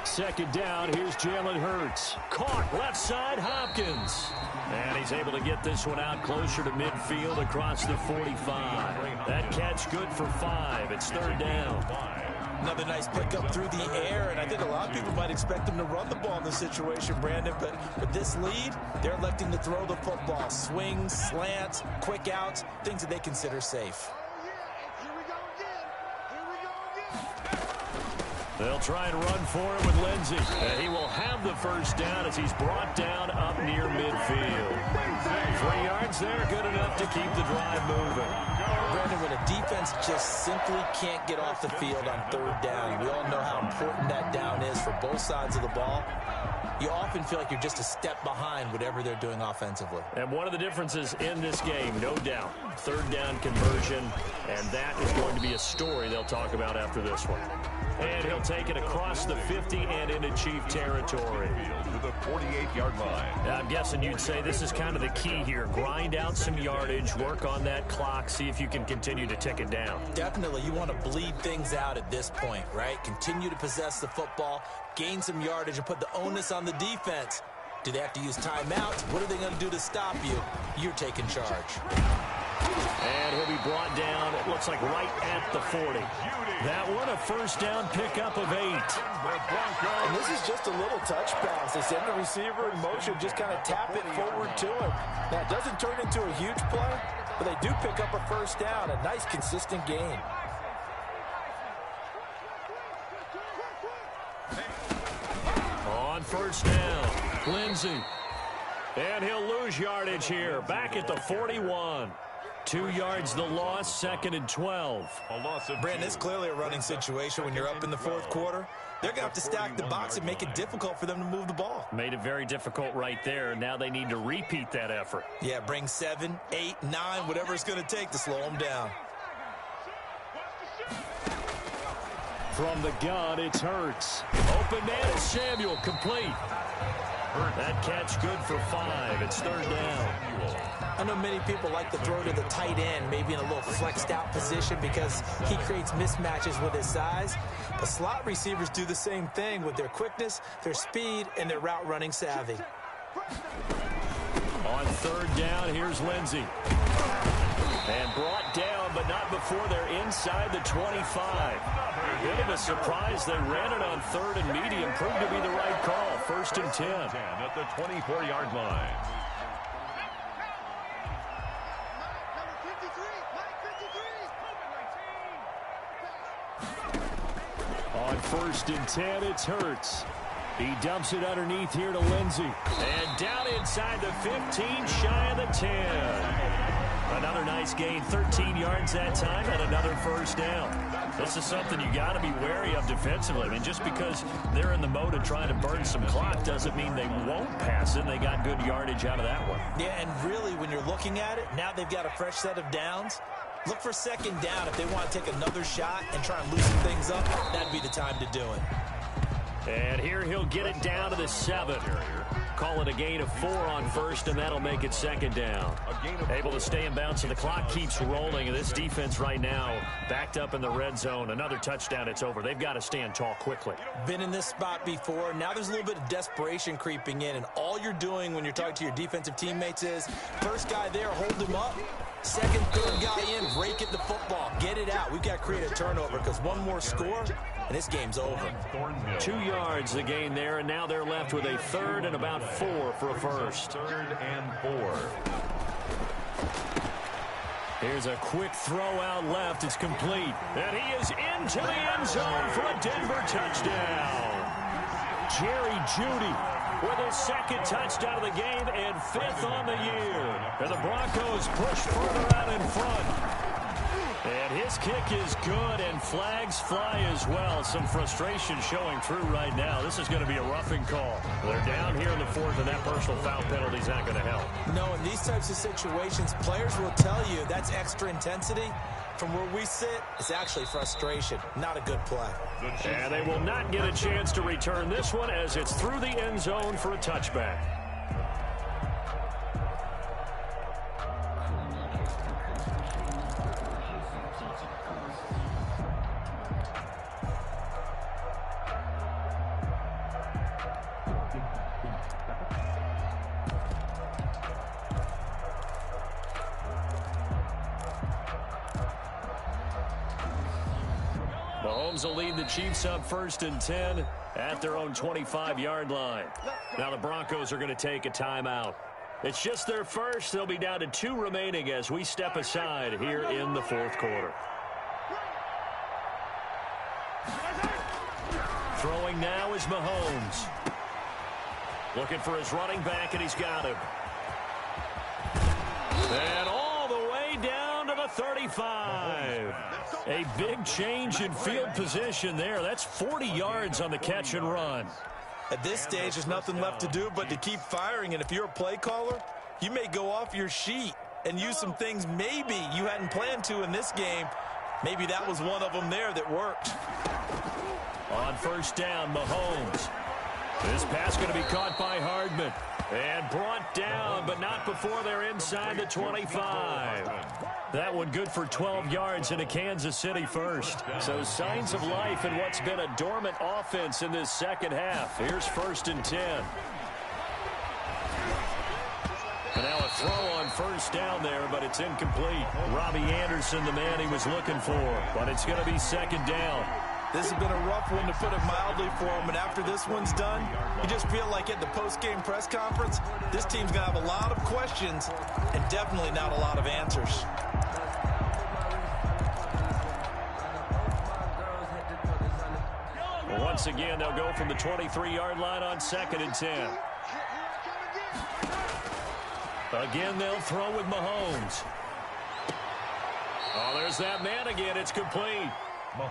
Second down, here's Jalen Hurts. Caught left side, Hopkins. And he's able to get this one out closer to midfield across the 45. That catch good for 5. It's third down. Another nice pickup through the air, and I think a lot of people might expect them to run the ball in this situation, Brandon, but with this lead, they're electing to throw the football. Swings, slants, quick outs, things that they consider safe. They'll try and run for it with Lindsey. And he will have the first down as he's brought down up near midfield. 3 yards there, good enough to keep the drive moving. Brandon, when a defense just simply can't get off the field on third down, we all know how important that down is for both sides of the ball. You often feel like you're just a step behind whatever they're doing offensively. And one of the differences in this game, no doubt, third down conversion, and that is going to be a story they'll talk about after this one. And he'll take it across the 50 and into Chief territory. To the 48-yard line. I'm guessing you'd say this is kind of the key here. Grind out some yardage, work on that clock, see if you can continue to tick it down. Definitely, you want to bleed things out at this point, right? Continue to possess the football, gain some yardage, and put the onus on the defense. Do they have to use timeouts? What are they going to do to stop you? You're taking charge. And he'll be brought down, it looks like right at the 40. That one, a first down pickup of 8. And this is just a little touch pass. They send the receiver in motion, just kind of tap it forward to him. Now, it doesn't turn into a huge play, but they do pick up a first down, a nice, consistent gain. On first down, Lindsey. And he'll lose yardage here, back at the 41. 2 yards the loss, second and 12. Brandon, it's clearly a running situation when you're up in the fourth quarter. They're going to have to stack the box and make it difficult for them to move the ball. Made it very difficult right there. Now they need to repeat that effort. Yeah, bring 7, 8, 9, whatever it's going to take to slow them down. From the gun, it's Hurts. Open man is Samuel, complete. That catch good for 5. It's third down. I know many people like to throw to the tight end, maybe in a little flexed out position because he creates mismatches with his size. But slot receivers do the same thing with their quickness, their speed, and their route running savvy. On third down, here's Lindsey. And brought down, but not before they're inside the 25. Bit of a surprise. They ran it on third and medium. Proved to be the right call. First and 10. At the 24-yard line. On first and 10, it's Hurts. He dumps it underneath here to Lindsey. And down inside the 15, shy of the 10. Another nice gain, 13 yards that time, and another first down. This is something you got to be wary of defensively. I mean, just because they're in the mode of trying to burn some clock doesn't mean they won't pass it. They got good yardage out of that one. Yeah, and really, when you're looking at it, now they've got a fresh set of downs. Look for second down. If they want to take another shot and try and loosen things up, that'd be the time to do it. And here he'll get it down to the 7. Call it a gain of 4 on first, and that'll make it second down. Able to stay in bounds, so the clock keeps rolling. And this defense right now backed up in the red zone. Another touchdown, it's over. They've got to stand tall quickly. Been in this spot before. Now there's a little bit of desperation creeping in, and all you're doing when you're talking to your defensive teammates is first guy there, hold him up. Second, third guy in, rake at the football. Get it out. We've got to create a turnover because one more score, and this game's over. 2 yards the gain there, and now they're left with a third and about 4 for a first. Third and 4. Here's a quick throw out left. It's complete. And he is into the end zone for a Denver touchdown. Jerry Jeudy with his second touchdown of the game and 5th on the year. And the Broncos push further out in front. And his kick is good, and flags fly as well. Some frustration showing through right now. This is going to be a roughing call. They're down here in the fourth, and that personal foul penalty is not going to help. No, in these types of situations, players will tell you that's extra intensity. From where we sit, it's actually frustration. Not a good play. And they will not get a chance to return this one as it's through the end zone for a touchback. Mahomes will lead the Chiefs up 1st and 10 at their own 25-yard line. Now the Broncos are going to take a timeout. It's just their first. They'll be down to 2 remaining as we step aside here in the fourth quarter. Throwing now is Mahomes. Looking for his running back, and he's got him. And all the way down to the 35. A big change in field position there. That's 40 yards on the catch and run. At this stage, there's nothing left to do but to keep firing. And if you're a play caller, you may go off your sheet and use some things maybe you hadn't planned to in this game. Maybe that was one of them there that worked. On 1st down, Mahomes. This pass going to be caught by Hardman. And brought down, but not before they're inside the 25. That one good for 12 yards into Kansas City first. So signs of life in what's been a dormant offense in this second half. Here's 1st and 10. And now a throw on 1st down there, but it's incomplete. Robbie Anderson, the man he was looking for. But it's going to be 2nd down. This has been a rough one, to put it mildly, for him. And after this one's done, you just feel like at the post-game press conference, this team's going to have a lot of questions and definitely not a lot of answers. Once again, they'll go from the 23-yard line on 2nd and 10. Again, they'll throw with Mahomes. Oh, there's that man again. It's complete.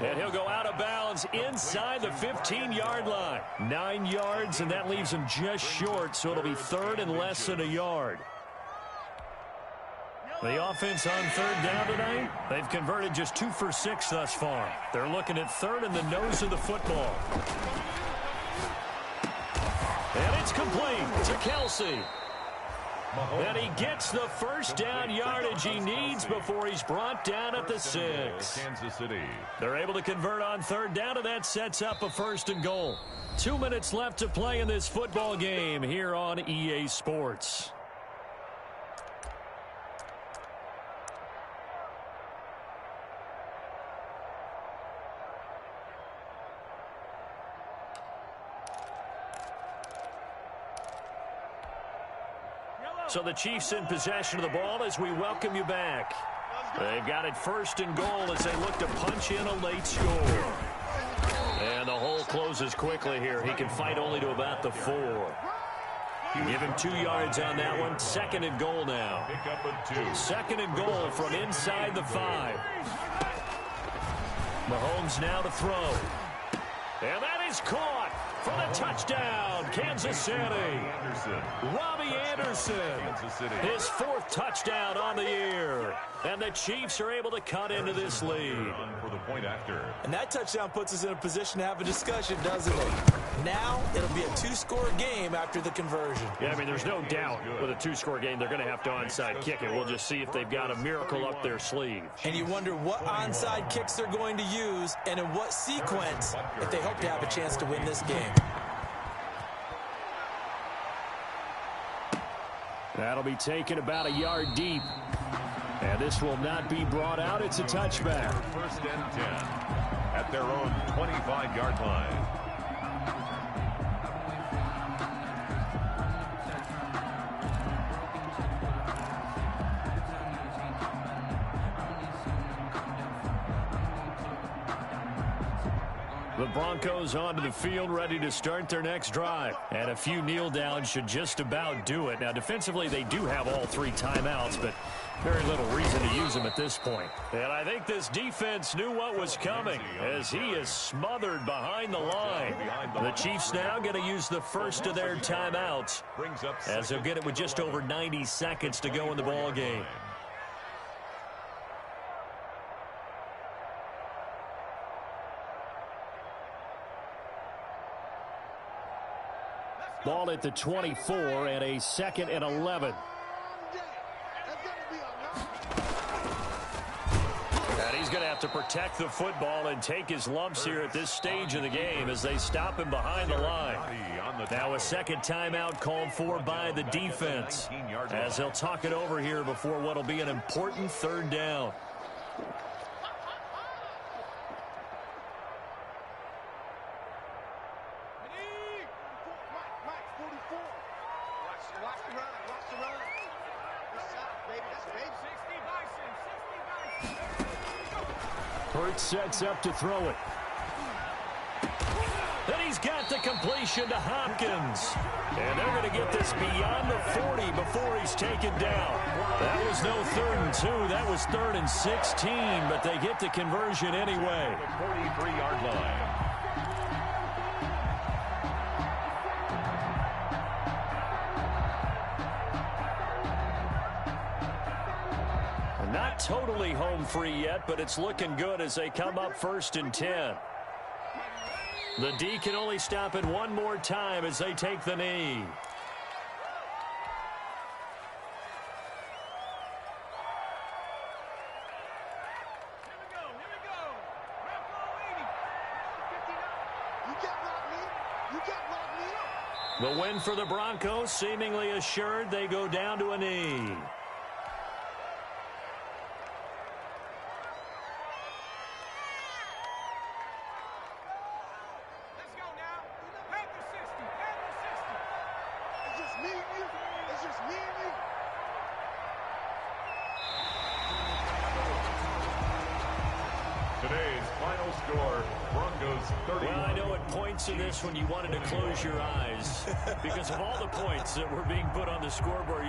And he'll go out of bounds inside the 15-yard line. 9 yards, and that leaves him just short, so it'll be 3rd and less than a yard. The offense on 3rd down tonight, they've converted just 2 for 6 thus far. They're looking at 3rd and the nose of the football. And it's complete to Kelsey. And he gets the 1st down yardage he needs before he's brought down at the 6. Kansas City. They're able to convert on 3rd down, and that sets up a 1st and goal. 2 minutes left to play in this football game here on EA Sports. So the Chiefs in possession of the ball as we welcome you back. They've got it 1st and goal as they look to punch in a late score. And the hole closes quickly here. He can fight only to about the 4. Give him 2 yards on that one. 2nd and goal now. 2nd and goal from inside the 5. Mahomes now to throw. And that is caught for the touchdown, Kansas City. Robbie Anderson, his 4th touchdown on the year. And the Chiefs are able to cut into this lead. And that touchdown puts us in a position to have a discussion, doesn't it? Now it'll be a 2-score game after the conversion. Yeah, I mean, there's no doubt with a 2-score game, they're going to have to onside kick it. We'll just see if they've got a miracle up their sleeve. And you wonder what onside kicks they're going to use and in what sequence if they hope to have a chance to win this game. That'll be taken about a yard deep. And this will not be brought out. It's a touchback. 1st and 10 at their own 25-yard line. The Broncos onto the field, ready to start their next drive. And a few kneel downs should just about do it. Now, defensively, they do have all 3 timeouts, but very little reason to use him at this point. And I think this defense knew what was coming as he is smothered behind the line. The Chiefs now going to use the first of their timeouts as they'll get it with just over 90 seconds to go in the ball game. Ball at the 24 and a 2nd and 11. And he's going to have to protect the football and take his lumps here at this stage of the game as they stop him behind the line. Now a second timeout called for by the defense as they'll talk it over here before what will be an important 3rd down. Hurts sets up to throw it. Then he's got the completion to Hopkins. And they're going to get this beyond the 40 before he's taken down. That was no 3rd and 2. That was 3rd and 16, but they get the conversion anyway. 43-yard line. Not totally home free yet, but it's looking good as they come up 1st and 10. The D can only stop it one more time as they take the knee. The win for the Broncos seemingly assured. They go down to a knee. Today's final score, Broncos 31. Well, I know at points in this when you wanted to close your eyes because of all the points that were being put on the scoreboard.